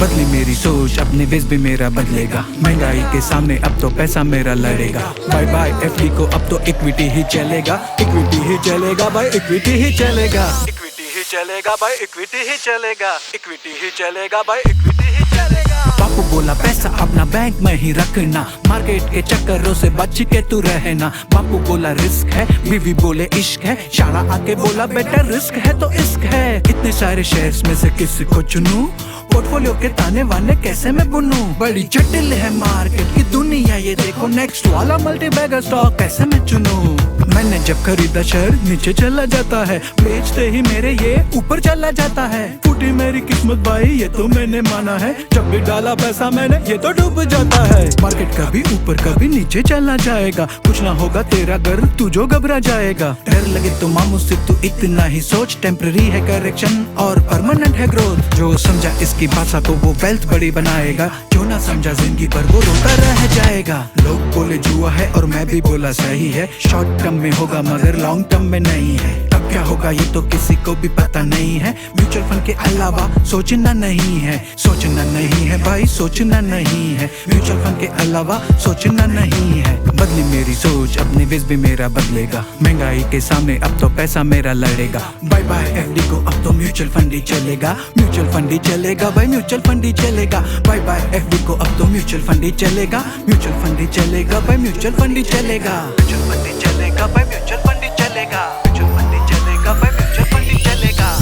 बदली मेरी सोच, अब निवेश भी मेरा बदलेगा। महंगाई के सामने अब तो पैसा मेरा लड़ेगा। बाय बाय एफडी को, अब तो इक्विटी ही चलेगा। इक्विटी ही चलेगा भाई, इक्विटी ही चलेगा। इक्विटी ही चलेगा भाई, इक्विटी ही चलेगा। इक्विटी ही चलेगा भाई, इक्विटी ही चलेगा। बापू बोला पैसा अपना बैंक में ही रखना, मार्केट के चक्करों से बच के तू रहना। बापू बोला रिस्क है, बीवी बोले इश्क है, शाला आके बोला बेटा रिस्क है तो इश्क है। इतने सारे शेयर्स में से किसी को चुनूं, पोर्टफोलियो के ताने वाने कैसे मैं बुनूं। बड़ी जटिल है मार्केट की दुनिया, ये देखो नेक्स्ट वाला मल्टी बैगर स्टॉक कैसे मैं चुनूं। मैंने जब खरीदा शेयर नीचे चला जाता है, बेचते ही मेरे ये ऊपर चला जाता है। फूटी मेरी किस्मत भाई, ये तो मैंने माना है, जब भी डाला पैसा मैंने ये तो डूब जाता है। मार्केट कभी ऊपर कभी नीचे चला जाएगा, कुछ ना होगा तेरा घर तू जो घबरा जाएगा। डर लगे तो मामू से तू इतना ही सोच, टेम्पररी है करेक्शन और परमानेंट है ग्रोथ। जो समझा इसकी भाषा को वो वेल्थ बड़ी बनाएगा, जो ना समझा जिंदगी भर वो रोता रह जाएगा। लोग बोले जुआ है और मैं भी बोला सही है, शॉर्ट टर्म में होगा मगर लॉन्ग टर्म में नहीं है। कब क्या होगा ये तो किसी को भी पता नहीं है, म्यूचुअल फंड के अलावा सोचना नहीं है। सोचना नहीं है भाई, सोचना नहीं है, म्यूचुअल फंड के अलावा सोचना नहीं है। बदली मेरी सोच, अब निवेश भी मेरा बदलेगा। महंगाई के सामने अब तो पैसा मेरा लड़ेगा। बाय बाय एफडी को, अब तो म्यूचुअल फंड ही चलेगा। म्यूचुअल फंड ही चलेगा भाई, म्यूचुअल फंड ही चलेगा। बाय बाय एफडी को, अब तो म्यूचुअल फंड ही चलेगा। म्यूचुअल फंड ही चलेगा भाई, म्यूचुअल फंड ही चलेगा। म्यूचुअल फंड ही चलेगा भाई, म्यूचुअल फंड ही चलेगा। म्यूचुअल फंड ही चलेगा भाई, म्यूचुअल फंड ही चलेगा।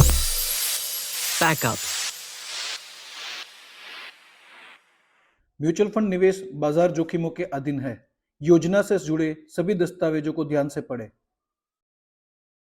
बैकअप। म्यूचुअल फंड निवेश बाजार जोखिमों के अधीन है। योजना से जुड़े सभी दस्तावेजों को ध्यान से पढ़ें।